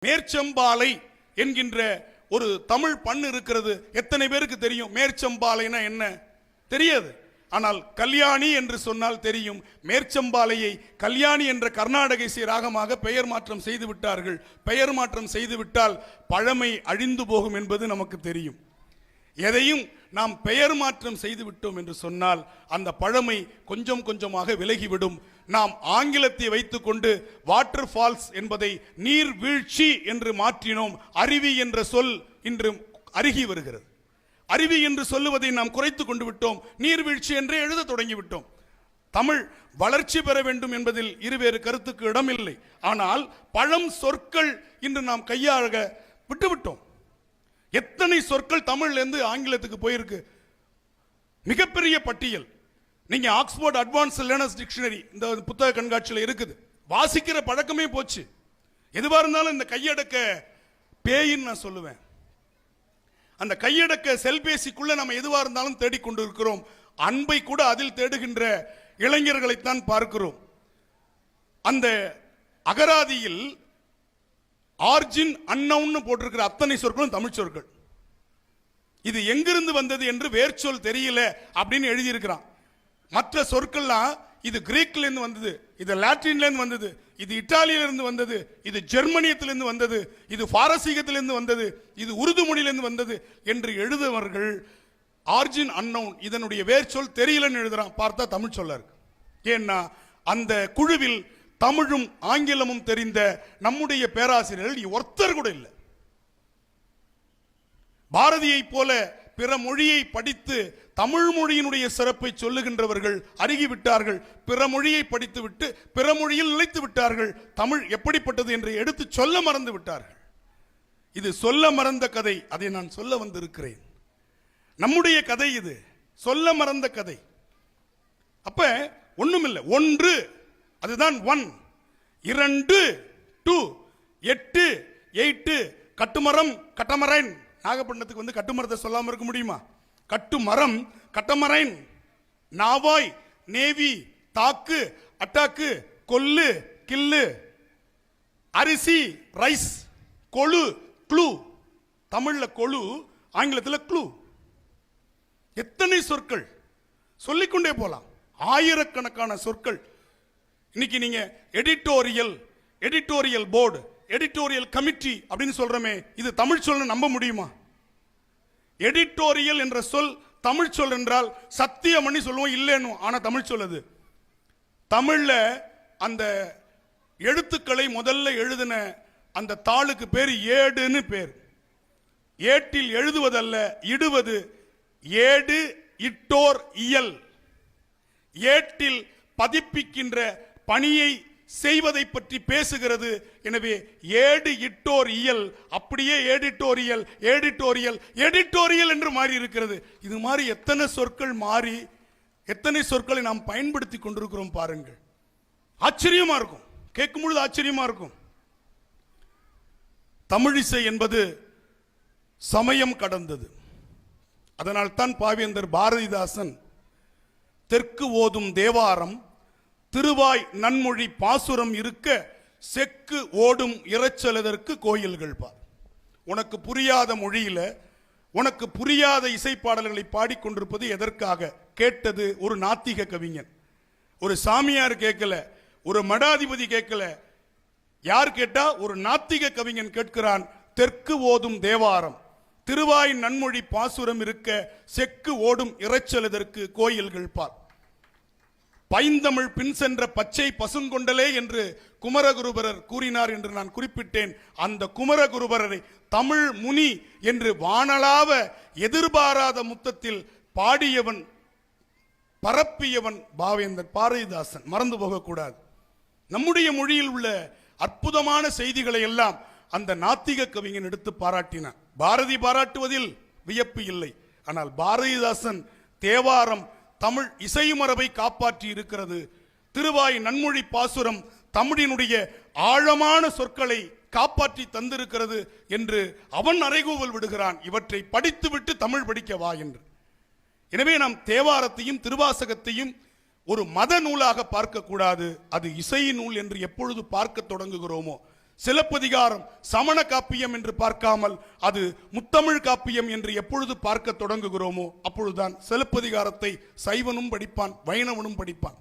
மேற்செம்பாலை என்கின்ற ஒரு தமிழ் பண்ணு இருக்கிறது. எத்தனை பேருக்கு தெரியும் மேற்செம்பாலைனா என்ன? தெரியாது. ஆனால் கல்யாணி என்று சொன்னால் தெரியும். மேற்செம்பாலையை கல்யாணி என்ற கர்நாடக இசை ராகமாக பெயர் மாற்றம் செய்து விட்டார்கள். பெயர் மாற்றம் செய்துவிட்டால் பழமை அழிந்து போகும் என்பது நமக்கு தெரியும். எதையும் நாம் பெயர் மாற்றம் செய்து விட்டோம் என்று சொன்னால் அந்த பழமை கொஞ்சம் கொஞ்சமாக விலகிவிடும். நாம் ஆங்கிலத்தை வைத்துக் கொண்டு வாட்டர் ஃபால்ஸ் என்பதை நீர் வீழ்ச்சி என்று மாற்றினோம். அருவி என்ற சொல் இன்று அருகி வருகிறது. அருவி என்று சொல்லுவதை நாம் குறைத்து கொண்டு விட்டோம். நீர்வீழ்ச்சி என்றே எழுத தொடங்கிவிட்டோம். தமிழ் வளர்ச்சி பெற வேண்டும் என்பதில் இருவேறு கருத்துக்கு இடமில்லை. ஆனால் பழம் சொற்கள் இன்று நாம் கையாள விட்டுவிட்டோம். எத்தனை சொற்கள் தமிழ்லேருந்து ஆங்கிலத்துக்கு போயிருக்கு, மிகப்பெரிய பட்டியல். நீங்க ஆக்ஸ்போர்ட் அட்வான்ஸ் லேர்னர்ஸ் டிக்ஷனரி இந்த புத்தக கண்காட்சியில் இருக்குது. வாசிக்கிற பழக்கமே போச்சு. எதுவா இருந்தாலும் இந்த கையடக்க பேயின்னு நான் சொல்லுவேன். அந்த கையடக்க செல்பேசிக்குள்ள நம்ம எதுவா இருந்தாலும் தேடிக்கொண்டு இருக்கிறோம். அன்பை கூட அதில் தேடுகின்ற இளைஞர்களைத்தான் பார்க்கிறோம். அந்த அகராதியில் ஆர்ஜின் அன்னவுன்னு போட்டிருக்கிற அத்தனை சொற்களும் தமிழ் சொற்கள். இது எங்கிருந்து வந்தது என்று வேர்ச்சொல் தெரியல அப்படின்னு எழுதியிருக்கிறான். மற்ற சொற்கள்லாம் இது கிரீக்ல இருந்து வந்தது, இது லாட்டின்ல இருந்து வந்தது, இது இத்தாலியிலிருந்து வந்தது, இது ஜெர்மனியத்திலிருந்து வந்தது, இது பாரசீகத்திலிருந்து வந்தது, இது உருது மொழியிலிருந்து வந்தது என்று எழுதுவர்கள் ஆர்ஜின் அன்னவுன் இதனுடைய வேர்ச்சொல் தெரியலன்னு எழுதுறான். பார்த்தா தமிழ் சொல்ல இருக்கு. ஏன்னா அந்த குழுவில் தமிழும் ஆங்கிலமும் தெரிந்த நம்முடைய பேராசிரியர்கள் ஒருத்தர் கூட இல்லை. பாரதியை போல பிற மொழியை படித்து தமிழ் மொழியினுடைய சிறப்பை சொல்லுகின்றவர்கள் அருகிவிட்டார்கள். பிற மொழியை படித்து விட்டு பிற மொழியில் நிலைத்து விட்டார்கள். தமிழ் எப்படிப்பட்டது என்று எடுத்து சொல்ல மறந்து விட்டார்கள். இது சொல்ல மறந்த கதை. அதை நான் சொல்ல வந்திருக்கிறேன். நம்முடைய கதை இது, சொல்ல மறந்த கதை. அப்ப ஒண்ணுமில்லை. ஒன்று அதுதான் ஒன். 2 2 8 8 கட்டுமரம் கட்டமரைன். நாகப்பட்டினத்துக்கு வந்து கட்டுமரத்தை சொல்லாம இருக்க முடியுமா? கட்டுமரம் கட்டமரைன். நாவாய் நேவி தாக்கு அட்டாக்கு கொல்லு கில்லு அரிசி ரைஸ் கொழு க்ளூ. தமிழ்ல கொழு, ஆங்கிலத்தில் க்ளூ. எத்தனை சொற்கள் சொல்லிக்கொண்டே போலாம். ஆயிரக்கணக்கான சொற்கள். இன்னைக்கு நீங்க எடிட்டோரியல் போர்டு, எடிட்டோரியல் கமிட்டி அப்படின்னு சொல்றமே, இது தமிழ் சொல்ல நம்ப முடியுமா? எடிட்டோரியல் என்ற சொல் தமிழ் சொல் என்றால் சத்தியமணி சொல்லுவோம் இல்லைன்னு. ஆனா தமிழ் சொல்லுது. தமிழ்ல அந்த எழுத்துக்களை முதல்ல எழுதின அந்த தாளுக்கு பேர் ஏடுன்னு பேர். ஏட்டில் எழுதுவதல்ல இடுவது. ஏடு இட்டோர் இயல். ஏட்டில் பதிப்பிக்கின்ற பணியை செய்வதை பற்றி பேசுகிறது. எனவே ஏடு இட்டோர் இயல் அப்படியே எடிட்டோரியல் என்று மாறி இருக்கிறது. இது மாதிரி எத்தனை சொற்கள் மாறி எத்தனை சொற்களை நாம் பயன்படுத்தி கொண்டிருக்கிறோம் பாருங்கள். ஆச்சரியமா இருக்கும், கேட்கும் பொழுது ஆச்சரியமா இருக்கும். தமிழிசை என்பது சமயம் கடந்தது. அதனால் தான் பாவேந்தர் பாரதிதாசன் தெற்கு ஓதும் தேவாரம் திருவாய் நன்மொழி பாசுரம் இருக்க செக்கு ஓடும் இறைச்சலதற்கு கோயில்கள் பார். உனக்கு புரியாத மொழியில உனக்கு புரியாத இசைப்பாடல்களை பாடிக்கொண்டிருப்பது எதற்காக? கேட்டது ஒரு நாத்திக கவிஞன். ஒரு சாமியார் கேட்கல, ஒரு மடாதிபதி கேட்கல. யார் கேட்டா? ஒரு நாத்திக கவிஞன் கேட்கிறான். தெற்கு ஓதும் தேவாரம் திருவாய் நன்மொழி பாசுரம் இருக்க செக்கு ஓடும் இறைச்சலதற்கு கோயில்கள் பார். பைந்தமிழ் பின் சென்ற பச்சை பசுங்கொண்டலே என்று குமரகுருபரர் கூறினார் என்று நான் குறிப்பிட்டேன். அந்த குமரகுருபரரை தமிழ் முனி என்று வானளாவ எதிர்பாராத முத்தத்தில் பாடியவன் பரப்பியவன் பாவேந்தர் பாரதிதாசன். மறந்து போகக்கூடாது. நம்முடைய மொழியில் உள்ள அற்புதமான செய்திகளை எல்லாம் அந்த நாத்திக கவிஞன் எடுத்து பாராட்டினான். பாரதி பாராட்டுவதில் வியப்பு இல்லை. ஆனால் பாரதிதாசன் தேவாரம் தமிழ் இசை மரபை காப்பாற்றி இருக்கிறது. திருவாய் நன்மொழி பாசுரம் தமிழினுடைய ஆழமான சொற்களை காப்பாற்றி தந்திருக்கிறது என்று அவன் அறைகூவல் விடுகிறான். இவற்றை படித்துவிட்டு தமிழ் படிக்க வா என்று. எனவே நாம் தேவாரத்தையும் திருவாசகத்தையும் ஒரு மத நூலாக பார்க்க கூடாது. அது இசை நூல் என்று எப்பொழுது பார்க்க தொடங்குகிறோமோ, சிலப்பதிகாரம் சமண காப்பியம் என்று பார்க்காமல் அது முத்தமிழ் காப்பியம் என்று எப்பொழுது பார்க்க தொடங்குகிறோமோ அப்பொழுதுதான் சிலப்பதிகாரத்தை சைவனும் படிப்பான், வைணவனும் படிப்பான்.